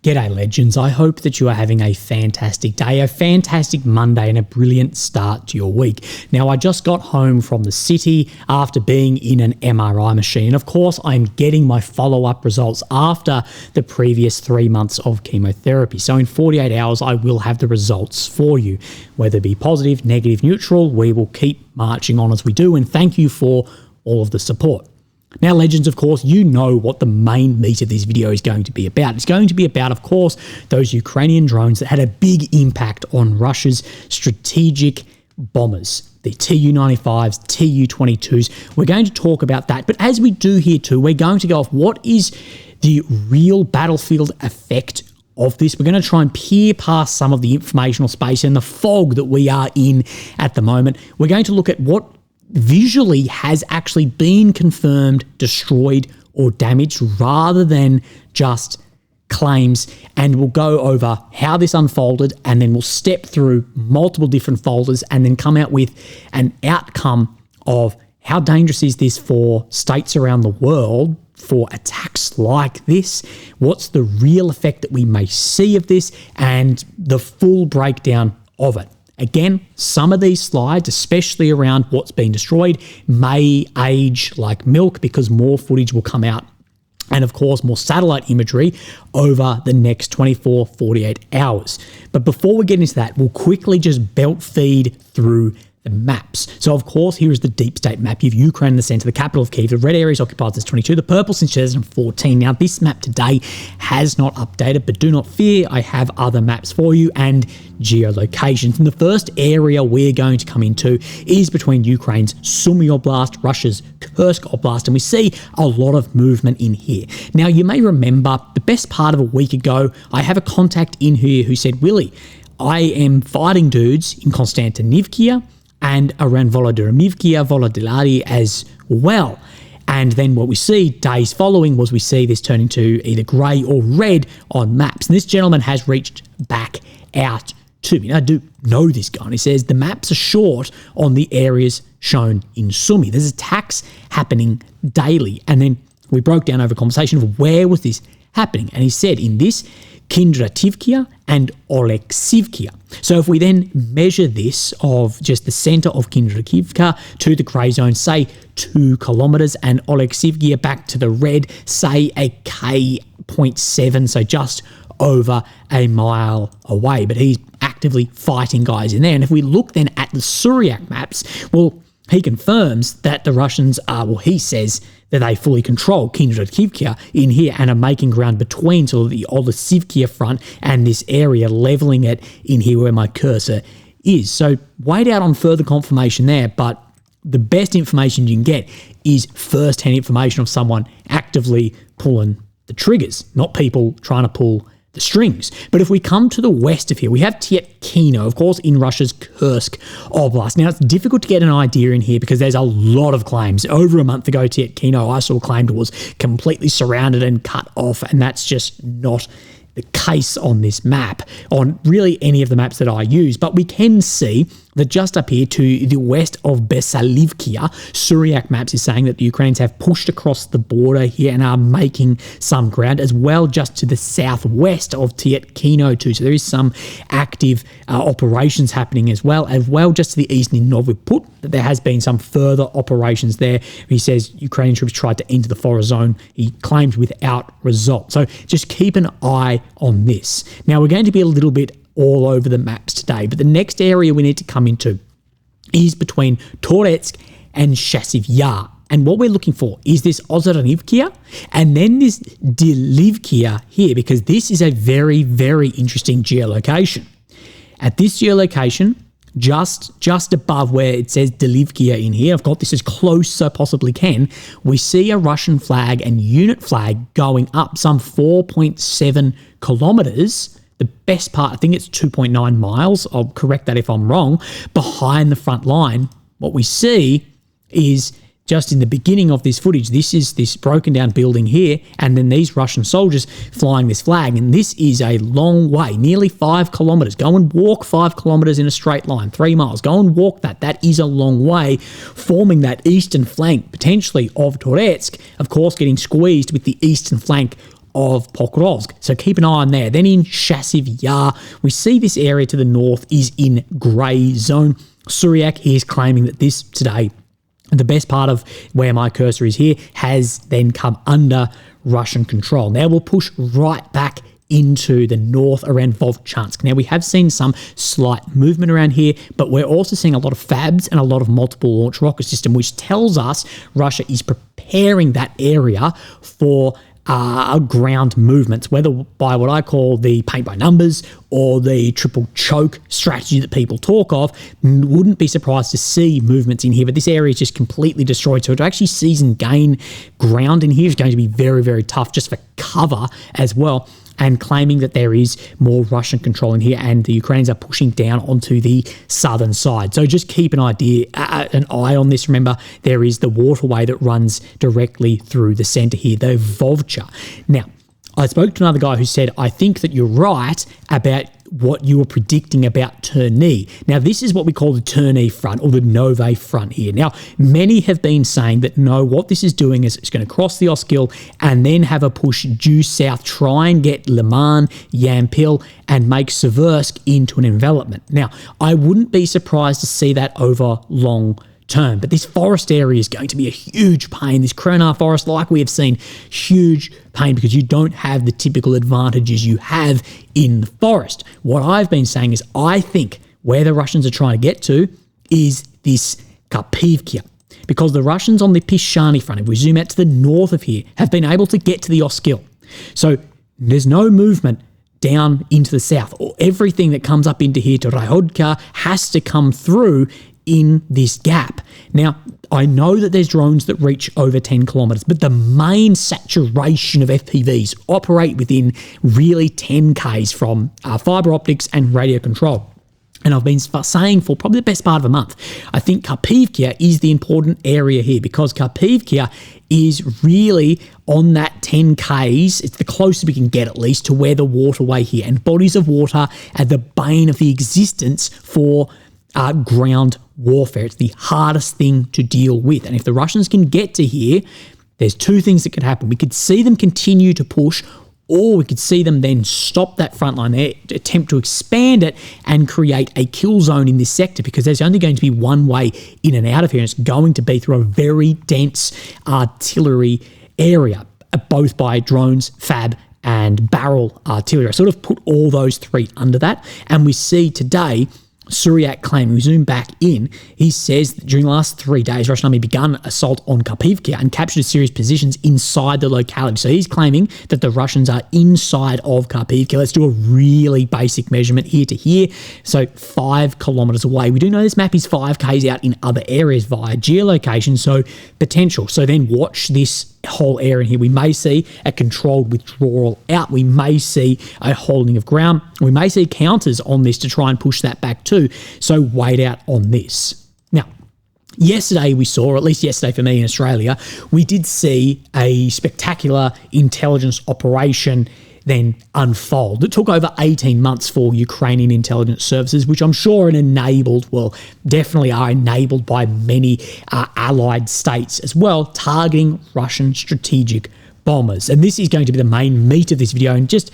G'day legends, I hope that you are having a fantastic day, a fantastic Monday and a brilliant start to your week. Now I just got home from the city after being in an MRI machine. Of course I'm getting my follow-up results after the previous 3 months of chemotherapy. So in 48 hours I will have the results for you. Whether it be positive, negative, neutral, we will keep marching on as we do, and thank you for all of the support. Now, legends, of course, you know what the main meat of this video is going to be about. It's going to be about, of course, those Ukrainian drones that had a big impact on Russia's strategic bombers, the Tu-95s, Tu-22s. We're going to talk about that. But as we do here too, we're going to go off what is the real battlefield effect of this. We're going to try and peer past some of the informational space and the fog that we are in at the moment. We're going to look at what visually has actually been confirmed, destroyed or damaged rather than just claims, and we'll go over how this unfolded, and then we'll step through multiple different folders and then come out with an outcome of how dangerous is this for states around the world for attacks like this, what's the real effect that we may see of this, and the full breakdown of it. Again, some of these slides, especially around what's been destroyed, may age like milk because more footage will come out, and of course more satellite imagery over the next 24, 48 hours. But before we get into that, we'll quickly just belt feed through the maps. So of course, here is the deep state map. You have Ukraine in the center, the capital of Kyiv. The red area is occupied since 22, the purple since 2014. Now this map today has not updated, but do not fear, I have other maps for you and geolocations. And the first area we're going to come into is between Ukraine's Sumy Oblast, Russia's Kursk Oblast, and we see a lot of movement in here. Now you may remember the best part of a week ago, I have a contact in here who said, Willie, I am fighting dudes in Konstantinivka and around Volodymyrivka, Volodilari as well. And then what we see days following was we see this turn into either grey or red on maps. And this gentleman has reached back out to me. Now, I do know this guy. And he says the maps are short on the areas shown in Sumy. There's attacks happening daily. And then we broke down over a conversation of where was this happening. And he said in this Kindrativka and Oleksivka. So if we then measure this of just the center of Kindrativka to the grey zone, say 2 kilometers, and Oleksivka back to the red, say a K.7, so just over a mile away. But he's actively fighting guys in there. And if we look then at the Syriac maps, well, he confirms that the Russians are, well, he says that they fully control Kindrativka in here and are making ground between sort of the Oleksivka front and this area, leveling it in here where my cursor is. So wait out on further confirmation there, but the best information you can get is first-hand information of someone actively pulling the triggers, not people trying to pull the strings. But if we come to the west of here, we have Thankyou, of course, in Russia's Kursk Oblast. Now, it's difficult to get an idea in here because there's a lot of claims. Over a month ago, Thankyou, I saw claimed it was completely surrounded and cut off, and that's just not the case on this map, on really any of the maps that I use. But we can see that just up here to the west of Besalivkia, Syriac maps is saying that the Ukrainians have pushed across the border here and are making some ground, as well just to the southwest of Tyankyou too. So there is some active operations happening as well just to the east in Noviput. There has been some further operations there. He says Ukrainian troops tried to enter the forest zone. He claims without result. So just keep an eye on this. Now we're going to be a little bit all over the maps today, but the next area we need to come into is between Toretsk and Chasiv Yar. And what we're looking for is this Ozernivkia and then this Delivkia here, because this is a very, very interesting geolocation. At this geolocation, just above where it says Delivkia in here, I've got this as close as I possibly can, we see a Russian flag and unit flag going up some 4.7 kilometers. The best part, I think it's 2.9 miles, I'll correct that if I'm wrong, behind the front line. What we see is just in the beginning of this footage, this is this broken down building here, and then these Russian soldiers flying this flag. And this is a long way, nearly 5 kilometers. Go and walk 5 kilometers in a straight line, 3 miles. Go and walk that. That is a long way, forming that eastern flank, potentially of Toretsk, of course, getting squeezed with the eastern flank of Pokrovsk. So keep an eye on there. Then in Chasiv Yar, we see this area to the north is in grey zone. Suryak is claiming that this today, the best part of where my cursor is here, has then come under Russian control. Now we'll push right back into the north around Vovchansk. Now we have seen some slight movement around here, but we're also seeing a lot of FABs and a lot of multiple launch rocket system, which tells us Russia is preparing that area for ground movements, whether by what I call the paint by numbers or the triple choke strategy that people talk of. Wouldn't be surprised to see movements in here, but this area is just completely destroyed. So to actually seize and gain ground in here is going to be very, very tough just for cover as well. And claiming that there is more Russian control in here, and the Ukrainians are pushing down onto the southern side. So just keep an eye on this. Remember, there is the waterway that runs directly through the center here, the Vovcha. Now, I spoke to another guy who said, I think that you're right about what you were predicting about Terni. Now, this is what we call the Terni front, or the Nove front here. Now, many have been saying that no, what this is doing is it's going to cross the Oskil and then have a push due south, try and get Liman, Yampil, and make Seversk into an envelopment. Now, I wouldn't be surprised to see that over long term, but this forest area is going to be a huge pain. This Kronar forest, like we have seen, huge pain because you don't have the typical advantages you have in the forest. What I've been saying is I think where the Russians are trying to get to is this Kharkiv, because the Russians on the Pishani front, if we zoom out to the north of here, have been able to get to the Oskil. So there's no movement down into the south, or everything that comes up into here to Raihodka has to come through in this gap. Now, I know that there's drones that reach over 10 kilometers, but the main saturation of FPVs operate within really 10 Ks from fiber optics and radio control. And I've been saying for probably the best part of a month, I think Kharkiv is the important area here, because Kharkiv is really on that 10 Ks. It's the closest we can get, at least, to where the waterway here, and bodies of water are the bane of the existence for ground warfare. It's the hardest thing to deal with. And if the Russians can get to here, there's two things that could happen. We could see them continue to push, or we could see them then stop that front line there, attempt to expand it and create a kill zone in this sector, because there's only going to be one way in and out of here, and it's going to be through a very dense artillery area, both by drones, FAB, and barrel artillery. I sort of put all those three under that, and we see today Suryak claiming, we zoom back in, he says that during the last 3 days, Russian army begun assault on Kharkiv and captured serious positions inside the locality. So he's claiming that the Russians are inside of Kharkiv. Let's do a really basic measurement here to here. So 5 kilometers away. We do know this map is 5 Ks out in other areas via geolocation, so potential. So then watch this whole area in here. We may see a controlled withdrawal out. We may see a holding of ground. We may see counters on this to try and push that back too. So wait out on this. Now, yesterday we saw, or at least yesterday for me in Australia, we did see a spectacular intelligence operation then unfold. It took over 18 months for Ukrainian intelligence services, which I'm sure definitely are enabled by many allied states as well, targeting Russian strategic bombers. And this is going to be the main meat of this video, and just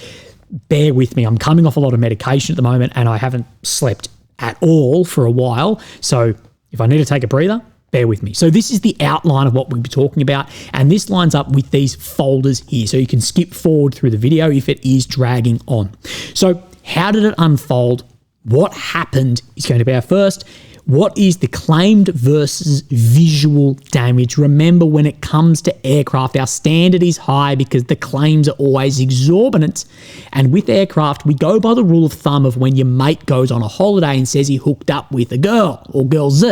bear with me. I'm coming off a lot of medication at the moment, and I haven't slept at all for a while. So if I need to take a breather, bear with me. So this is the outline of what we'll be talking about, and this lines up with these folders here. So you can skip forward through the video if it is dragging on. So how did it unfold? What happened is going to be our first. What is the claimed versus visual damage? Remember, when it comes to aircraft, our standard is high because the claims are always exorbitant. And with aircraft, we go by the rule of thumb of when your mate goes on a holiday and says he hooked up with a girl or girls.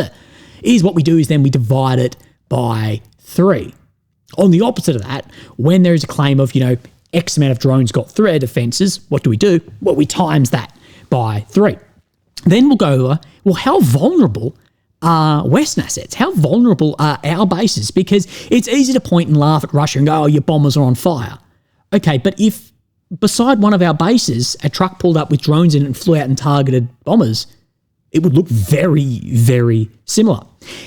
Is what we do is then we divide it by 3. On the opposite of that, when there is a claim of, X amount of drones got through air defenses, what do? Well, we times that by 3. Then we'll go over, well, how vulnerable are Western assets? How vulnerable are our bases? Because it's easy to point and laugh at Russia and go, oh, your bombers are on fire. Okay, but if beside one of our bases, a truck pulled up with drones in it and flew out and targeted bombers, it would look very, very similar.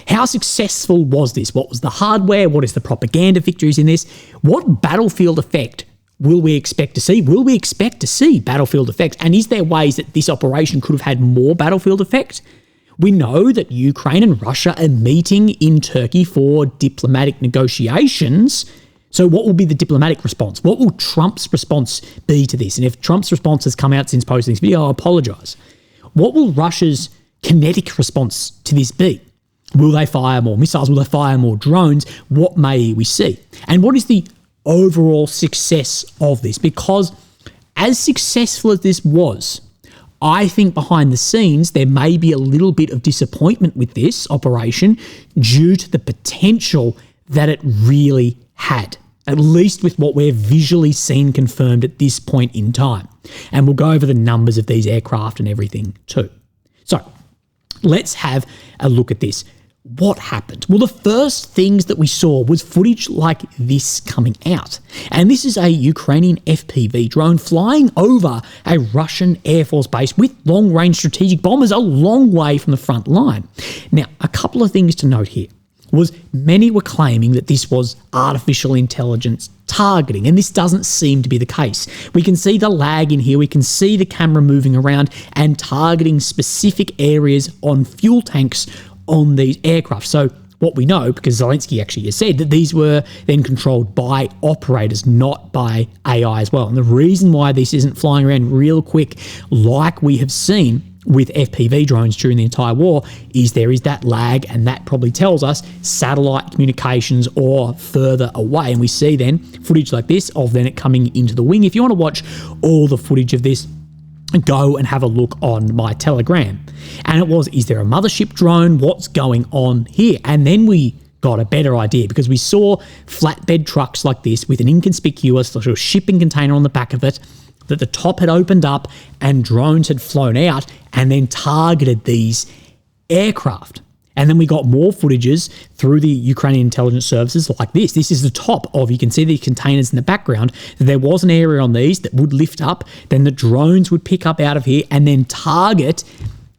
How successful was this? What was the hardware? What is the propaganda victories in this? What battlefield effect will we expect to see? Will we expect to see battlefield effects? And is there ways that this operation could have had more battlefield effect? We know that Ukraine and Russia are meeting in Turkey for diplomatic negotiations. So what will be the diplomatic response? What will Trump's response be to this? And if Trump's response has come out since posting this video, I apologise. What will Russia's kinetic response to this be? Will they fire more missiles? Will they fire more drones? What may we see? And what is the overall success of this? Because as successful as this was, I think behind the scenes there may be a little bit of disappointment with this operation due to the potential that it really had, at least with what we're visually seen confirmed at this point in time. And we'll go over the numbers of these aircraft and everything too. So let's have a look at this. What happened? Well, the first things that we saw was footage like this coming out. And this is a Ukrainian FPV drone flying over a Russian Air Force base with long-range strategic bombers a long way from the front line. Now, a couple of things to note here was many were claiming that this was artificial intelligence targeting, and this doesn't seem to be the case. We can see the lag in here, we can see the camera moving around and targeting specific areas on fuel tanks on these aircraft. So what we know, because Zelensky actually has said that these were then controlled by operators, not by AI as well. And the reason why this isn't flying around real quick like we have seen with FPV drones during the entire war is there is that lag, and that probably tells us satellite communications or further away. And we see then footage like this of then it coming into the wing. If you want to watch all the footage of this, go and have a look on my Telegram. And it was, is there a mothership drone? What's going on here? And then we got a better idea because we saw flatbed trucks like this with an inconspicuous sort of shipping container on the back of it, that the top had opened up and drones had flown out and then targeted these aircraft. And then we got more footages through the Ukrainian intelligence services like this. This is the top of, you can see the containers in the background. There was an area on these that would lift up, then the drones would pick up out of here and then target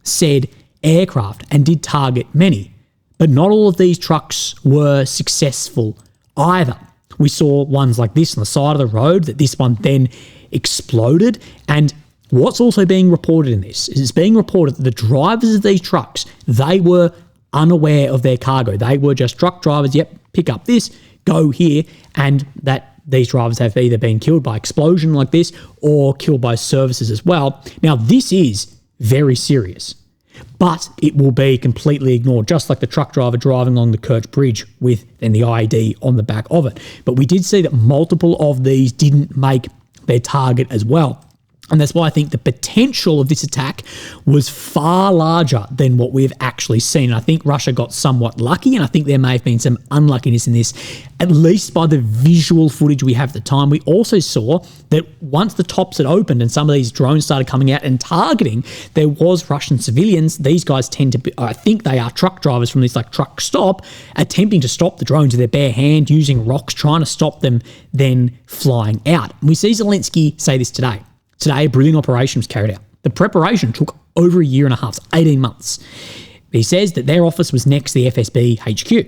said aircraft, and did target many. But not all of these trucks were successful either. We saw ones like this on the side of the road, that this one then exploded. And what's also being reported in this is it's being reported that the drivers of these trucks, they were unaware of their cargo. They were just truck drivers. Yep, pick up this, go here, and that these drivers have either been killed by explosion like this or killed by services as well. Now, this is very serious, but it will be completely ignored, just like the truck driver driving along the Kursk bridge with then the IED on the back of it. But we did see that multiple of these didn't make their target as well. And that's why I think the potential of this attack was far larger than what we've actually seen. I think Russia got somewhat lucky, and I think there may have been some unluckiness in this, at least by the visual footage we have at the time. We also saw that once the tops had opened and some of these drones started coming out and targeting, there was Russian civilians. These guys tend to be, I think they are truck drivers from this like truck stop, attempting to stop the drones with their bare hand, using rocks, trying to stop them then flying out. And we see Zelensky say this today. Today, a brilliant operation was carried out. The preparation took over a year and a half, 18 months. He says that their office was next to the FSB HQ.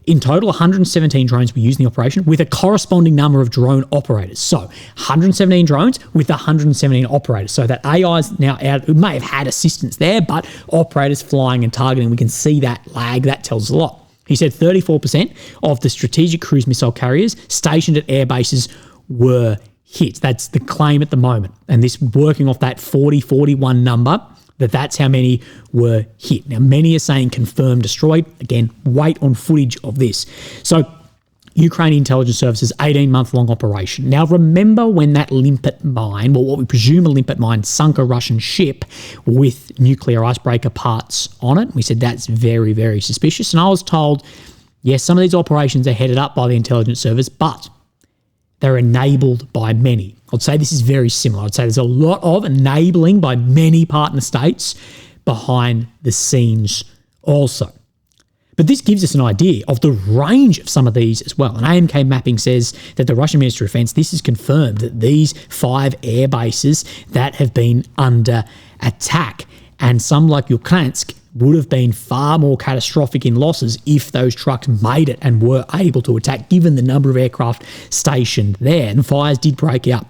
In total, 117 drones were used in the operation with a corresponding number of drone operators. So 117 drones with 117 operators. So that AI is now out. It may have had assistance there, but operators flying and targeting, we can see that lag. That tells us a lot. He said 34% of the strategic cruise missile carriers stationed at air bases were hit. That's the claim at the moment. And this working off that 41 number, that's how many were hit. Now, many are saying confirmed destroyed. Again, wait on footage of this. So, Ukrainian intelligence services, 18-month-long operation. Now, remember when that limpet mine, well, what we presume a limpet mine, sunk a Russian ship with nuclear icebreaker parts on it? We said that's very, very suspicious. And I was told, yes, some of these operations are headed up by the intelligence service, but they're enabled by many. I'd say this is very similar. I'd say there's a lot of enabling by many partner states behind the scenes also. But this gives us an idea of the range of some of these as well. And AMK mapping says that the Russian Ministry of Defense, this is confirmed that these 5 air bases that have been under attack, and some like Luhansk would have been far more catastrophic in losses if those trucks made it and were able to attack, given the number of aircraft stationed there. And fires did break out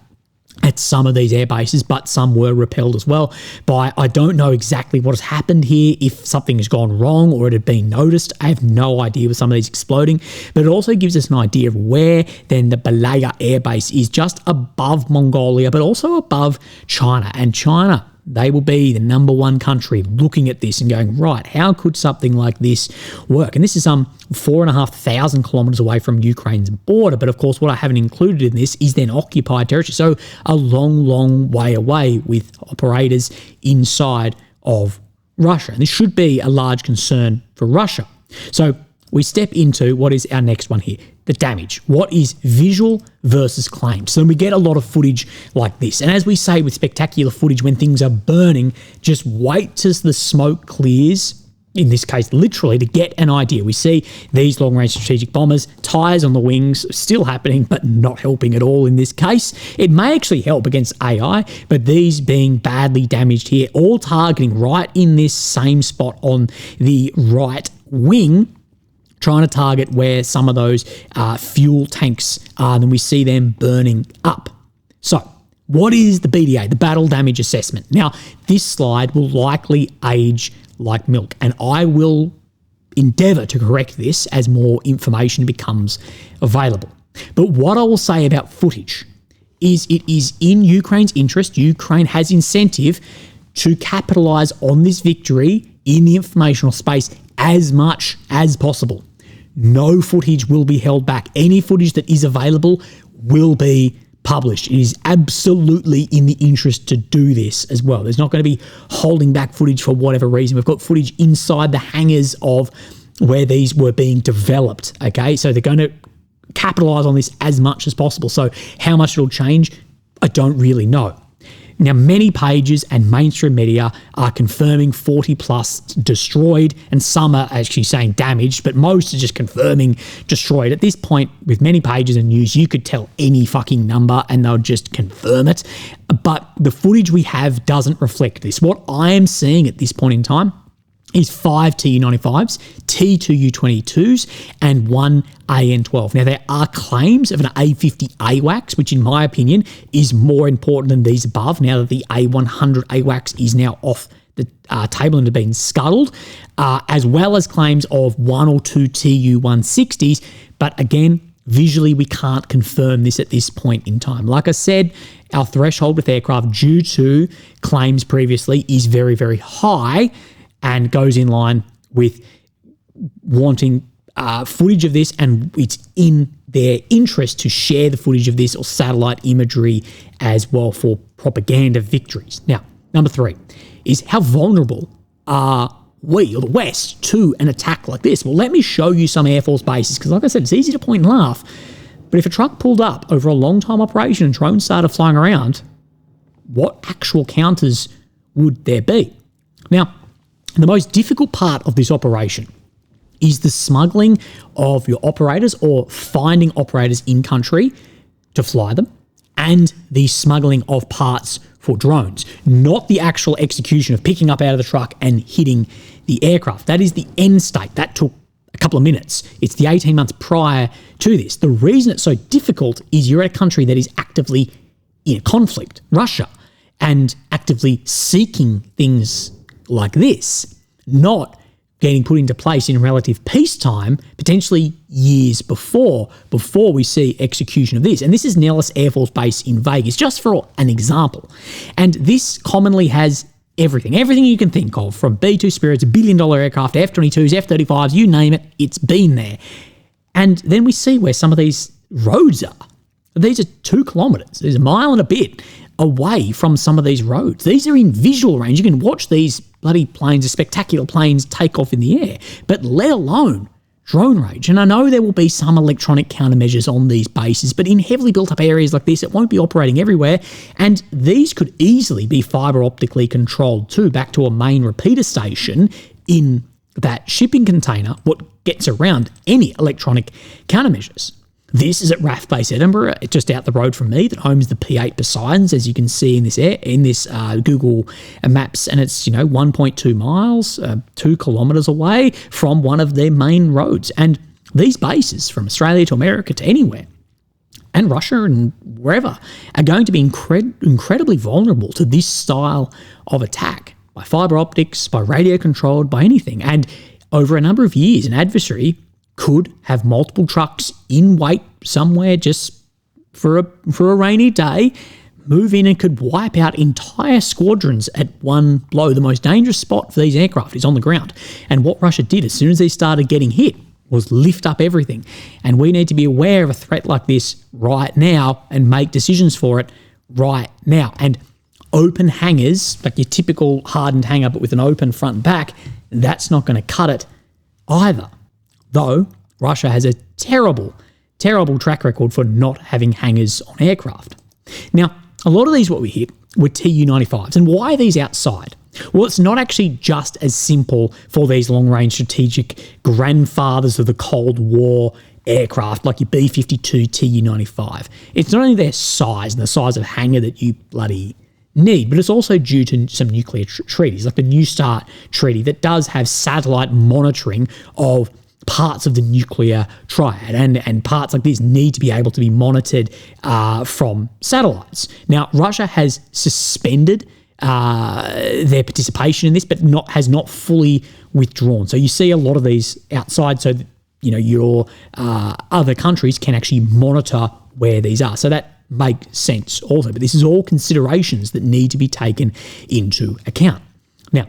at some of these air bases, but some were repelled as well by, I don't know exactly what has happened here, if something has gone wrong or it had been noticed. I have no idea with some of these exploding, but it also gives us an idea of where then the Balaya air base is, just above Mongolia, but also above China. And China, they will be the number one country looking at this and going, right, how could something like this work? And this is 4,500 kilometers away from Ukraine's border. But of course, what I haven't included in this is then occupied territory. So a long, long way away with operators inside of Russia. And this should be a large concern for Russia. So we step into what is our next one here, the damage. What is visual versus claim? So we get a lot of footage like this. And as we say with spectacular footage, when things are burning, just wait till the smoke clears, in this case, literally, to get an idea. We see these long-range strategic bombers, tires on the wings, still happening, but not helping at all in this case. It may actually help against AI, but these being badly damaged here, all targeting right in this same spot on the right wing, trying to target where some of those fuel tanks are, and we see them burning up. So what is the BDA, the battle damage assessment? Now, this slide will likely age like milk, and I will endeavour to correct this as more information becomes available. But what I will say about footage is it is in Ukraine's interest. Ukraine has incentive to capitalise on this victory in the informational space as much as possible. No footage will be held back. Any footage that is available will be published. It is absolutely in the interest to do this as well. There's not going to be holding back footage for whatever reason. We've got footage inside the hangars of where these were being developed, okay? So they're going to capitalize on this as much as possible. So how much it'll change, I don't really know. Now, many pages and mainstream media are confirming 40 plus destroyed, and some are actually saying damaged, but most are just confirming destroyed. At this point, with many pages and news, you could tell any fucking number and they'll just confirm it. But the footage we have doesn't reflect this. What I am seeing at this point in time is 5 Tu-95s, T2 U-22s, and 1 AN-12. Now, there are claims of an A-50 AWACS, which in my opinion is more important than these above, now that the A-100 AWACS is now off the table and have been scuttled, as well as claims of 1 or 2 Tu-160s. But again, visually, we can't confirm this at this point in time. Like I said, our threshold with aircraft due to claims previously is very, very high, and goes in line with wanting footage of this, and it's in their interest to share the footage of this or satellite imagery as well for propaganda victories. Now, number 3 is how vulnerable are we, or the West, to an attack like this? Well, let me show you some Air Force bases, because like I said, it's easy to point and laugh, but if a truck pulled up over a long-time operation and drones started flying around, what actual counters would there be? Now, the most difficult part of this operation is the smuggling of your operators, or finding operators in country to fly them, and the smuggling of parts for drones, not the actual execution of picking up out of the truck and hitting the aircraft. That is the end state. That took a couple of minutes. It's the 18 months prior to this. The reason it's so difficult is you're at a country that is actively in conflict, Russia, and actively seeking things like this, not getting put into place in relative peacetime, potentially years before we see execution of this. And this is Nellis Air Force Base in Vegas, just for an example. And this commonly has everything you can think of, from B-2 Spirits, $1 billion aircraft, F-22s, F-35s, you name it, it's been there. And then we see where some of these roads are. These are 2 kilometres. There's a mile and a bit away from some of these roads. These are in visual range. You can watch these bloody planes, the spectacular planes, take off in the air, but let alone drone range. And I know there will be some electronic countermeasures on these bases, but in heavily built up areas like this, it won't be operating everywhere. And these could easily be fibre optically controlled too, back to a main repeater station in that shipping container, what gets around any electronic countermeasures. This is at RAF Base Edinburgh, just out the road from me, that homes the P8 Poseidons, as you can see in this Google Maps, and it's 1.2 miles, 2 kilometres away from one of their main roads. And these bases, from Australia to America to anywhere, and Russia and wherever, are going to be incredibly vulnerable to this style of attack, by fibre optics, by radio controlled, by anything. And over a number of years, an adversary could have multiple trucks in wait somewhere just for a rainy day, move in and could wipe out entire squadrons at one blow. The most dangerous spot for these aircraft is on the ground. And what Russia did as soon as they started getting hit was lift up everything. And we need to be aware of a threat like this right now and make decisions for it right now. And open hangars, like your typical hardened hangar but with an open front and back, that's not going to cut it either. Though Russia has a terrible, terrible track record for not having hangars on aircraft. Now, a lot of these what we hit were Tu-95s. And why are these outside? Well, it's not actually just as simple for these long-range strategic grandfathers of the Cold War aircraft like your B-52 Tu-95. It's not only their size and the size of hangar that you bloody need, but it's also due to some nuclear treaties, like the New START treaty that does have satellite monitoring of parts of the nuclear triad, and parts like this need to be able to be monitored from satellites. Now, Russia has suspended their participation in this, but has not fully withdrawn. So you see a lot of these outside, so that, your other countries can actually monitor where these are. So that makes sense also. But this is all considerations that need to be taken into account. Now,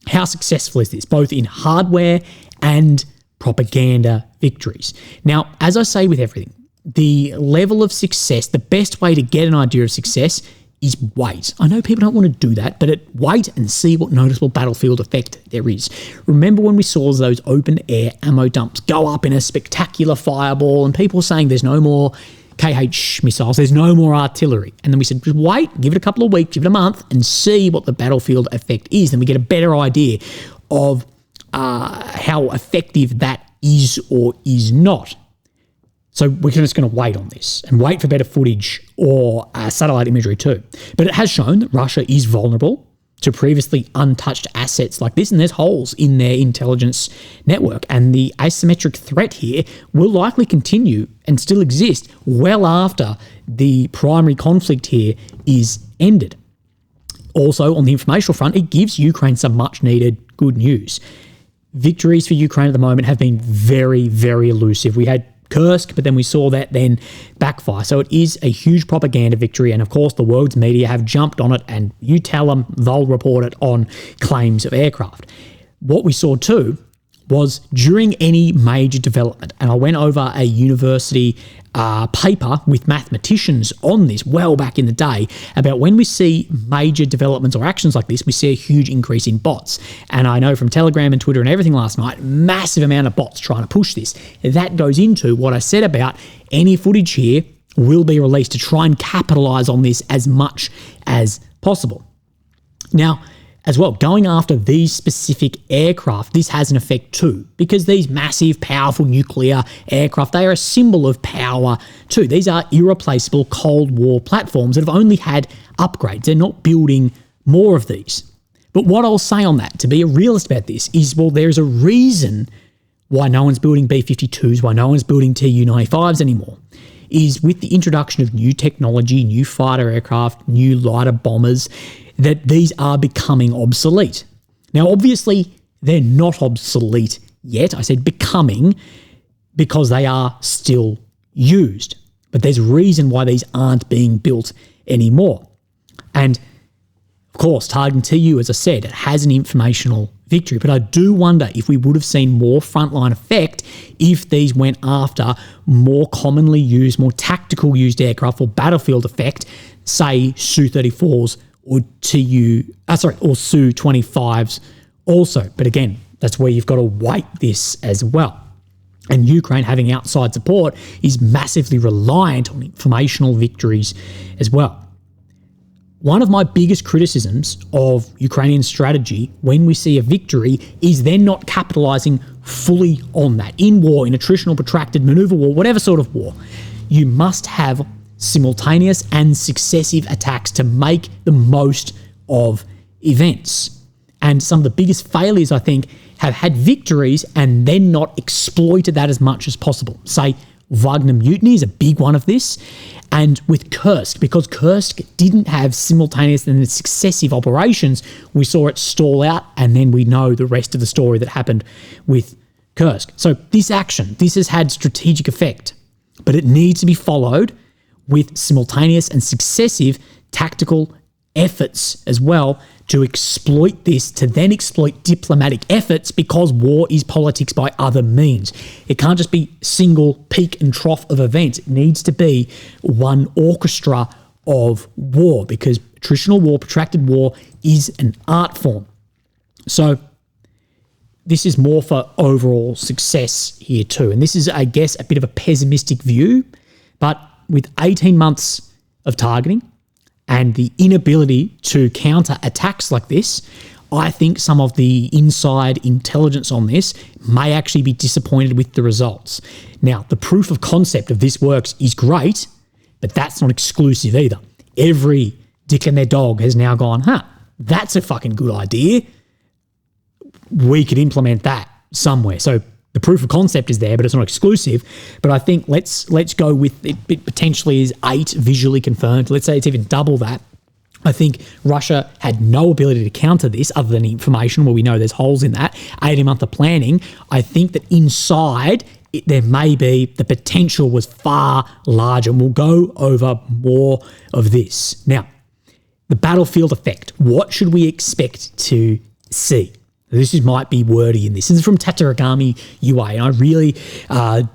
how successful is this, both in hardware and propaganda victories? Now, as I say with everything, the level of success, the best way to get an idea of success is wait. I know people don't want to do that, but wait and see what noticeable battlefield effect there is. Remember when we saw those open air ammo dumps go up in a spectacular fireball and people saying there's no more KH missiles, there's no more artillery. And then we said, just wait, give it a couple of weeks, give it a month and see what the battlefield effect is. Then we get a better idea of how effective that is or is not. So we're just going to wait on this and wait for better footage or satellite imagery too. But it has shown that Russia is vulnerable to previously untouched assets like this, and there's holes in their intelligence network. And the asymmetric threat here will likely continue and still exist well after the primary conflict here is ended. Also, on the informational front, it gives Ukraine some much-needed good news. Victories for Ukraine at the moment have been very, very elusive. We had Kursk, but then we saw that then backfire. So it is a huge propaganda victory, and of course the world's media have jumped on it, and you tell them, they'll report it on claims of aircraft. What we saw too was during any major development, and I went over a university paper with mathematicians on this well back in the day about when we see major developments or actions like this, we see a huge increase in bots. And I know from Telegram and Twitter and everything last night, massive amount of bots trying to push this. That goes into what I said about any footage here will be released to try and capitalize on this as much as possible. Now, as well, going after these specific aircraft, this has an effect too, because these massive, powerful nuclear aircraft, they are a symbol of power too. These are irreplaceable Cold War platforms that have only had upgrades. They're not building more of these. But what I'll say on that, to be a realist about this, is, well, there's a reason why no one's building B-52s, why no one's building Tu-95s anymore, is with the introduction of new technology, new fighter aircraft, new lighter bombers, that these are becoming obsolete. Now, obviously, they're not obsolete yet. I said becoming because they are still used. But there's a reason why these aren't being built anymore. And, of course, targeting TU, as I said, it has an informational victory. But I do wonder if we would have seen more frontline effect if these went after more commonly used, more tactical used aircraft for battlefield effect, say Su-34s or Su-25s also. But again, that's where you've got to weight this as well. And Ukraine having outside support is massively reliant on informational victories as well. one of my biggest criticisms of Ukrainian strategy when we see a victory is they're not capitalizing fully on that. In war, in attritional, protracted, maneuver war, whatever sort of war, you must have simultaneous and successive attacks to make the most of events. And some of the biggest failures, I think, have had victories and then not exploited that as much as possible. Say, Wagner Mutiny is a big one of this. And with Kursk, because Kursk didn't have simultaneous and successive operations, we saw it stall out, and then we know the rest of the story that happened with Kursk. So this action, this has had strategic effect, but it needs to be followed with simultaneous and successive tactical efforts as well to exploit this, to then exploit diplomatic efforts, because war is politics by other means. It can't just be single peak and trough of events. It needs to be one orchestra of war, because attritional war, protracted war, is an art form. So this is more for overall success here too. And this is, I guess, a bit of a pessimistic view, but with 18 months of targeting and the inability to counter attacks like this, I think some of the inside intelligence on this may actually be disappointed with the results. Now, the proof of concept of this works is great, but that's not exclusive either. Every dick and their dog has now gone, that's a fucking good idea. We could implement that somewhere. So the proof of concept is there, but it's not exclusive. But I think let's go with it potentially is 8 visually confirmed. Let's say it's even double that. I think Russia had no ability to counter this other than information where we know there's holes in that. 18 months of planning. I think that inside there may be the potential was far larger, and we'll go over more of this. Now, the battlefield effect. What should we expect to see? This might be wordy in this. This is from Tatarigami UA, and I really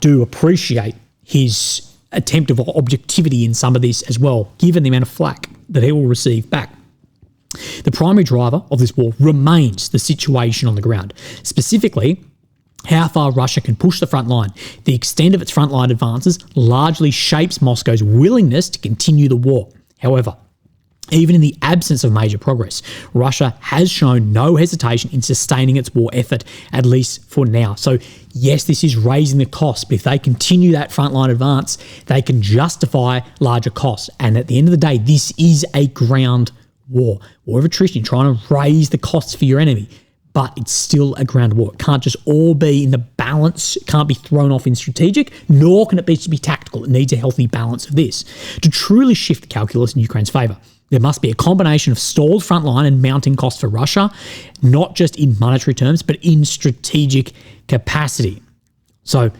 do appreciate his attempt of objectivity in some of this as well, given the amount of flack that he will receive back. The primary driver of this war remains the situation on the ground, specifically how far Russia can push the front line. The extent of its frontline advances largely shapes Moscow's willingness to continue the war. However, even in the absence of major progress, Russia has shown no hesitation in sustaining its war effort, at least for now. So yes, this is raising the cost, but if they continue that frontline advance, they can justify larger costs. And at the end of the day, this is a ground war. War of attrition, trying to raise the costs for your enemy, but it's still a ground war. It can't just all be in the balance. It can't be thrown off in strategic, nor can it be tactical. It needs a healthy balance of this. To truly shift the calculus in Ukraine's favour, there must be a combination of stalled frontline and mounting costs for Russia, not just in monetary terms, but in strategic capacity. So,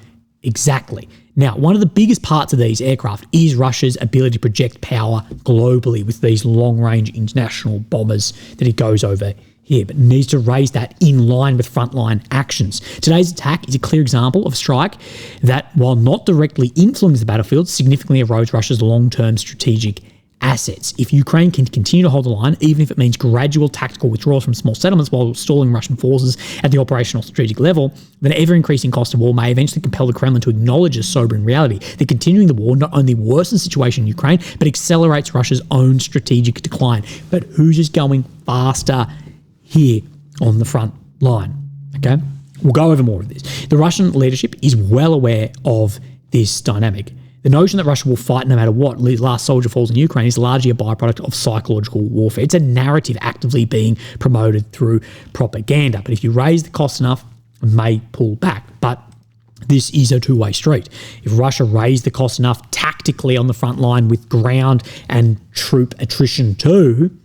exactly. Now, one of the biggest parts of these aircraft is Russia's ability to project power globally with these long-range international bombers that it goes over here, but needs to raise that in line with frontline actions. Today's attack is a clear example of a strike that, while not directly influencing the battlefield, significantly erodes Russia's long-term strategic assets. If Ukraine can continue to hold the line, even if it means gradual tactical withdrawals from small settlements while stalling Russian forces at the operational strategic level, then ever-increasing cost of war may eventually compel the Kremlin to acknowledge a sobering reality that continuing the war not only worsens the situation in Ukraine, but accelerates Russia's own strategic decline. But who's just going faster here on the front line? Okay, we'll go over more of this. The Russian leadership is well aware of this dynamic. The notion that Russia will fight no matter what, last soldier falls in Ukraine, is largely a byproduct of psychological warfare. It's a narrative actively being promoted through propaganda. But if you raise the cost enough, it may pull back. But this is a two-way street. If Russia raised the cost enough tactically on the front line with ground and troop attrition too,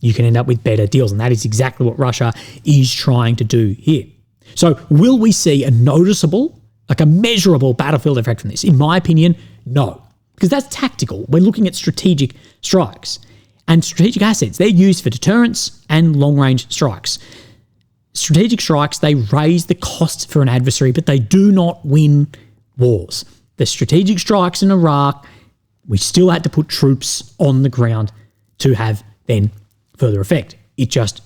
you can end up with better deals. And that is exactly what Russia is trying to do here. So will we see a noticeable, like a measurable battlefield effect from this? In my opinion, no, because that's tactical. We're looking at strategic strikes, and strategic assets, they're used for deterrence and long-range strikes. Strategic strikes, they raise the costs for an adversary, but they do not win wars. The strategic strikes in Iraq, we still had to put troops on the ground to have then further effect. It just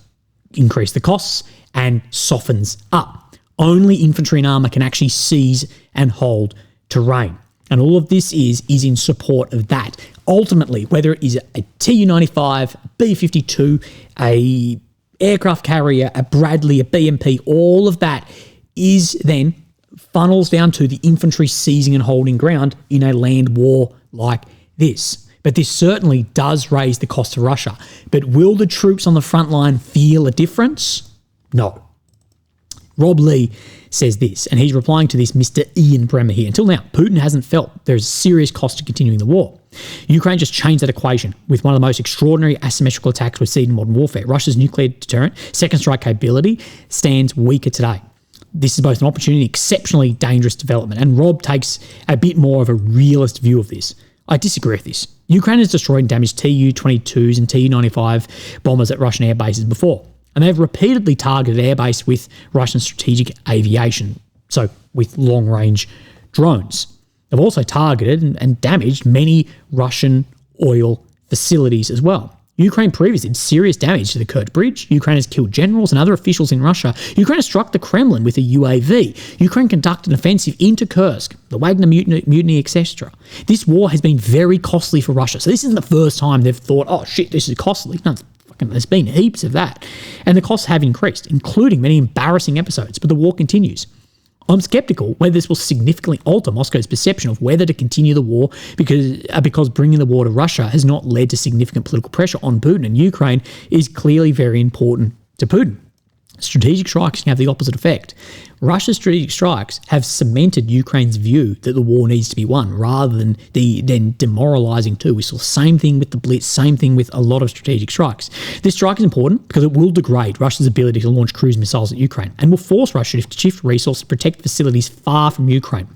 increased the costs and softens up. Only infantry and armour can actually seize and hold terrain. And all of this is in support of that. Ultimately, whether it is a Tu-95, a B-52, a aircraft carrier, a Bradley, a BMP, all of that is then funnels down to the infantry seizing and holding ground in a land war like this. But this certainly does raise the cost to Russia. But will the troops on the front line feel a difference? No. Rob Lee says this, and he's replying to this Mr. Ian Bremer here. Until now, Putin hasn't felt there's a serious cost to continuing the war. Ukraine just changed that equation with one of the most extraordinary asymmetrical attacks we've seen in modern warfare. Russia's nuclear deterrent, second strike capability, stands weaker today. This is both an opportunity and exceptionally dangerous development, and Rob takes a bit more of a realist view of this. I disagree with this. Ukraine has destroyed and damaged Tu-22s and Tu-95 bombers at Russian air bases before, and they've repeatedly targeted airbase with Russian strategic aviation, so with long-range drones. They've also targeted and damaged many Russian oil facilities as well. Ukraine previously did serious damage to the Kerch Bridge. Ukraine has killed generals and other officials in Russia. Ukraine has struck the Kremlin with a UAV. Ukraine conducted an offensive into Kursk, the Wagner mutiny, etc. This war has been very costly for Russia. So this isn't the first time they've thought, oh shit, this is costly. No, there's been heaps of that. And the costs have increased, including many embarrassing episodes, but the war continues. I'm skeptical whether this will significantly alter Moscow's perception of whether to continue the war because bringing the war to Russia has not led to significant political pressure on Putin, and Ukraine is clearly very important to Putin. Strategic strikes can have the opposite effect. Russia's strategic strikes have cemented Ukraine's view that the war needs to be won rather than demoralizing too. We saw the same thing with the Blitz, same thing with a lot of strategic strikes. This strike is important because it will degrade Russia's ability to launch cruise missiles at Ukraine and will force Russia to shift resources to protect facilities far from Ukraine.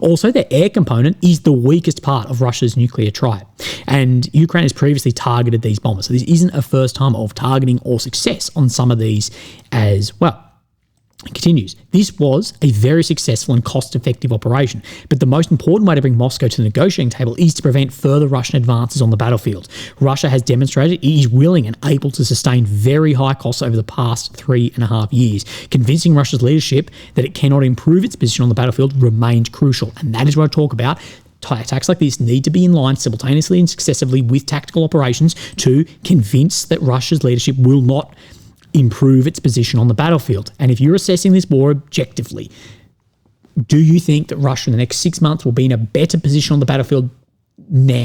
Also, their air component is the weakest part of Russia's nuclear triad, and Ukraine has previously targeted these bombers. So this isn't a first time of targeting or success on some of these as well. It continues. This was a very successful and cost-effective operation, but the most important way to bring Moscow to the negotiating table is to prevent further Russian advances on the battlefield. Russia has demonstrated it is willing and able to sustain very high costs over the past 3.5 years. Convincing Russia's leadership that it cannot improve its position on the battlefield remains crucial, and that is what I talk about. Attacks like this need to be in line simultaneously and successively with tactical operations to convince that Russia's leadership will not improve its position on the battlefield. And if you're assessing this war objectively, do you think that Russia in the next 6 months will be in a better position on the battlefield than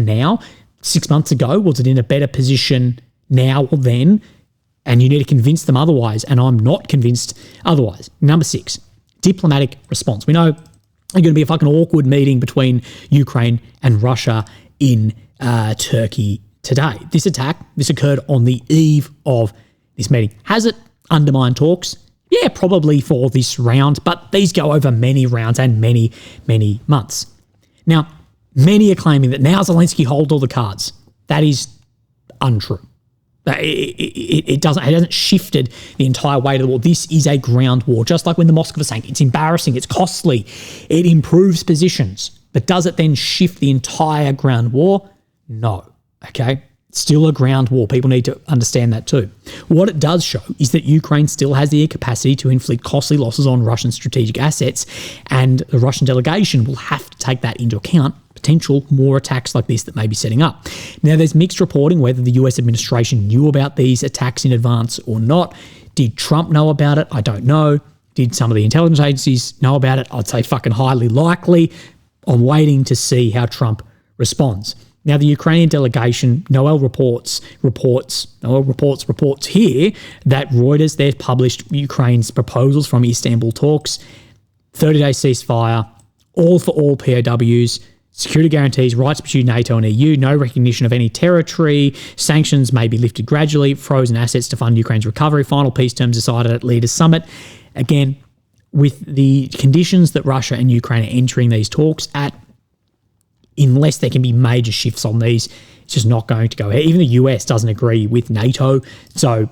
now? 6 months ago, was it in a better position now or then? And you need to convince them otherwise, and I'm not convinced otherwise. Number 6, diplomatic response. We know there's going to be a fucking awkward meeting between Ukraine and Russia in Turkey today. This occurred on the eve of this meeting. Has it undermined talks? Yeah, probably for this round, but these go over many rounds and many, many months. Now, many are claiming that now Zelensky holds all the cards. That is untrue. It hasn't shifted the entire weight of the war. This is a ground war. Just like when the Moscow was saying, it's embarrassing, it's costly, it improves positions. But does it then shift the entire ground war? No. Okay? Still a ground war. People need to understand that too. What it does show is that Ukraine still has the capacity to inflict costly losses on Russian strategic assets, and the Russian delegation will have to take that into account, potential more attacks like this that may be setting up. Now, there's mixed reporting whether the US administration knew about these attacks in advance or not. Did Trump know about it? I don't know. Did some of the intelligence agencies know about it? I'd say fucking highly likely. I'm waiting to see how Trump responds. Now, the Ukrainian delegation, Noel reports here that Reuters, they've published Ukraine's proposals from Istanbul talks, 30-day ceasefire, all for all POWs, security guarantees, rights to pursue NATO and EU, no recognition of any territory, sanctions may be lifted gradually, frozen assets to fund Ukraine's recovery, final peace terms decided at Leaders' Summit. Again, with the conditions that Russia and Ukraine are entering these talks at, unless there can be major shifts on these, it's just not going to go ahead. Even the US doesn't agree with NATO. So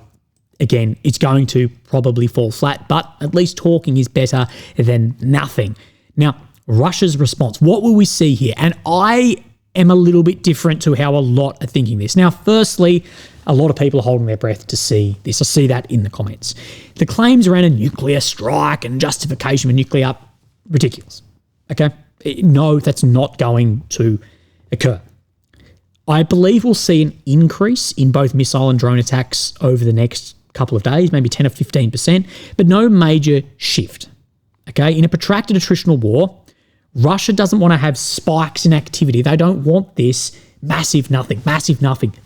again, it's going to probably fall flat, but at least talking is better than nothing. Now, Russia's response, what will we see here? And I am a little bit different to how a lot are thinking this. Now, firstly, a lot of people are holding their breath to see this. I see that in the comments. The claims around a nuclear strike and justification for nuclear, ridiculous. Okay? no, that's not going to occur. I believe we'll see an increase in both missile and drone attacks over the next couple of days, maybe 10 or 15%, but no major shift. Okay, in a protracted attritional war, Russia doesn't want to have spikes in activity. They don't want this massive nothing.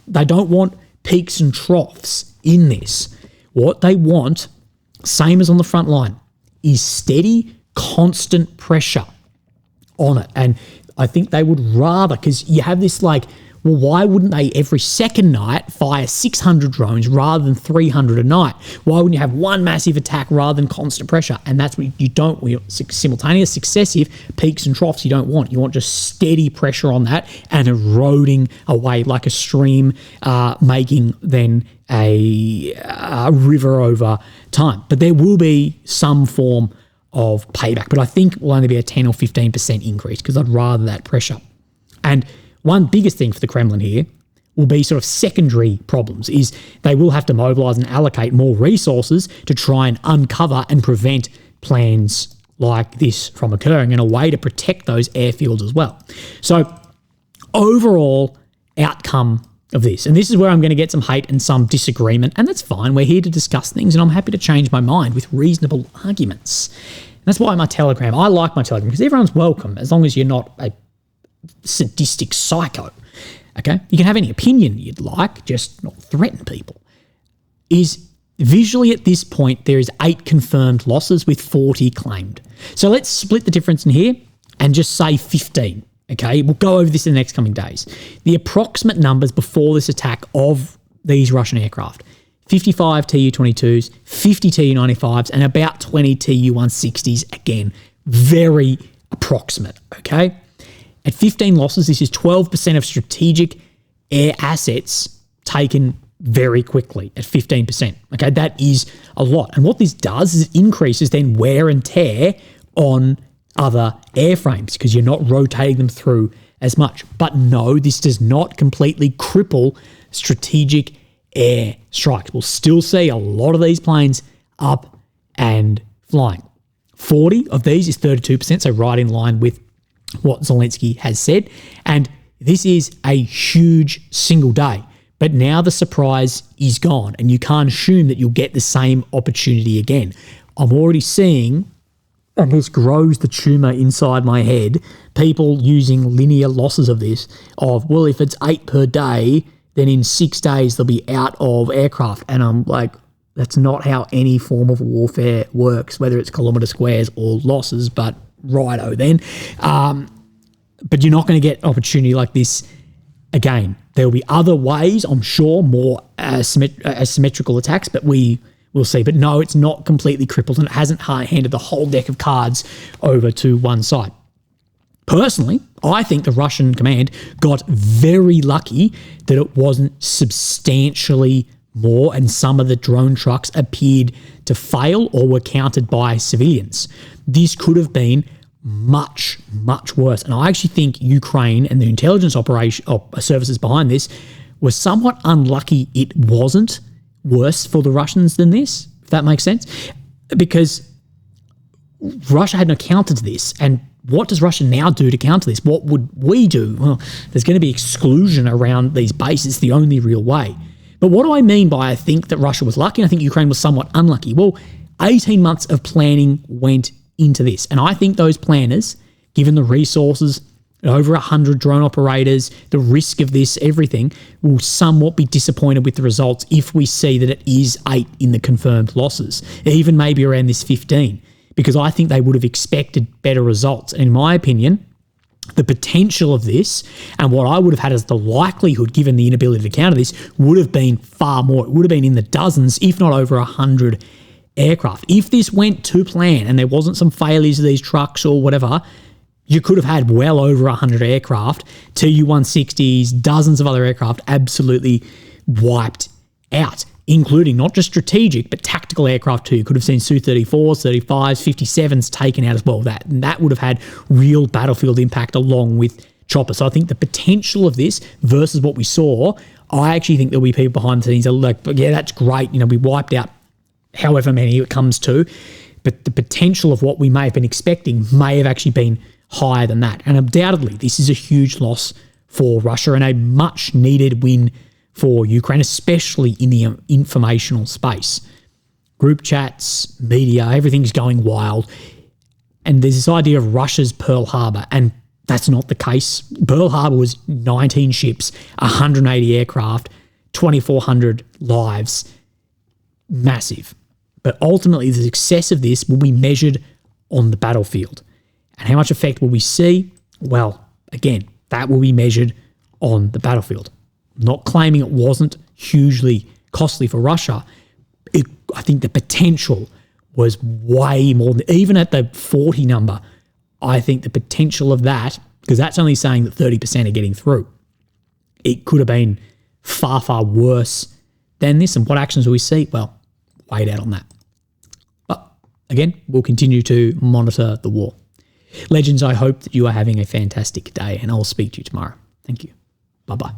They don't want peaks and troughs in this. What they want, same as on the front line, is steady, constant pressure on it. And I think they would rather, because you have this like, well, why wouldn't they every second night fire 600 drones rather than 300 a night? Why wouldn't you have one massive attack rather than constant pressure? And that's what you don't want. Simultaneous, successive peaks and troughs you don't want. You want just steady pressure on that and eroding away like a stream, making then a river over time. But there will be some form of payback. But I think it will only be a 10 or 15% increase because I'd rather that pressure. And one biggest thing for the Kremlin here will be sort of secondary problems, is they will have to mobilise and allocate more resources to try and uncover and prevent plans like this from occurring, and a way to protect those airfields as well. So overall outcome of this, and this is where I'm going to get some hate and some disagreement, and that's fine. We're here to discuss things, and I'm happy to change my mind with reasonable arguments. And that's why my Telegram, I like my Telegram, because everyone's welcome as long as you're not a sadistic psycho. Okay, you can have any opinion you'd like, just not threaten people. Is visually at this point there is 8 confirmed losses with 40 claimed. So let's split the difference in here and just say 15. Okay, we'll go over this in the next coming days. The approximate numbers before this attack of these Russian aircraft: 55 Tu-22s, 50 Tu-95s, and about 20 Tu-160s. Again, very approximate. Okay. At 15 losses, this is 12% of strategic air assets taken very quickly at 15%. Okay, that is a lot. And what this does is it increases then wear and tear on other airframes because you're not rotating them through as much. But no, this does not completely cripple strategic air strikes. We'll still see a lot of these planes up and flying. 40 of these is 32%, so right in line with what Zelensky has said. And this is a huge single day. But now the surprise is gone, and you can't assume that you'll get the same opportunity again. I'm already seeing, and this grows the tumour inside my head, people using linear losses of this, of, well, if it's 8 per day, then in 6 days they'll be out of aircraft. And I'm like, that's not how any form of warfare works, whether it's kilometre squares or losses, but righto then. But you're not going to get an opportunity like this again. There will be other ways, I'm sure, more asymmetrical attacks, but we will see. But no, it's not completely crippled, and it hasn't handed the whole deck of cards over to one side. Personally, I think the Russian command got very lucky that it wasn't substantially more, and some of the drone trucks appeared to fail or were countered by civilians. This could have been much, much worse. And I actually think Ukraine and the intelligence services behind this were somewhat unlucky it wasn't worse for the Russians than this, if that makes sense. Because Russia had no counter to this. And what does Russia now do to counter this? What would we do? Well, there's going to be exclusion around these bases, the only real way. But what do I mean by I think that Russia was lucky and I think Ukraine was somewhat unlucky? Well, 18 months of planning went into this. And I think those planners, given the resources, over 100 drone operators, the risk of this, everything, will somewhat be disappointed with the results if we see that it is 8 in the confirmed losses, even maybe around this 15, because I think they would have expected better results. And in my opinion, the potential of this and what I would have had as the likelihood, given the inability to counter this, would have been far more. It would have been in the dozens, if not over 100 aircraft. If this went to plan and there wasn't some failures of these trucks or whatever, you could have had well over 100 aircraft, Tu-160s, dozens of other aircraft absolutely wiped out, including not just strategic, but tactical aircraft too. You could have seen Su-34s, 35s, 57s taken out as well. That would have had real battlefield impact along with choppers. So I think the potential of this versus what we saw, I actually think there'll be people behind the scenes that are like, yeah, that's great. We wiped out however many it comes to, but the potential of what we may have been expecting may have actually been higher than that. And undoubtedly, this is a huge loss for Russia and a much needed win for Ukraine, especially in the informational space. Group chats, media, everything's going wild. And there's this idea of Russia's Pearl Harbor, and that's not the case. Pearl Harbor was 19 ships, 180 aircraft, 2,400 lives. Massive. But ultimately, the success of this will be measured on the battlefield. And how much effect will we see? Well, again, that will be measured on the battlefield. I'm not claiming it wasn't hugely costly for Russia. I think the potential was way more than, even at the 40 number, I think the potential of that, because that's only saying that 30% are getting through. It could have been far, far worse than this. And what actions will we see? Well, wait out on that. But again, we'll continue to monitor the war. Legends, I hope that you are having a fantastic day, and I'll speak to you tomorrow. Thank you. Bye-bye.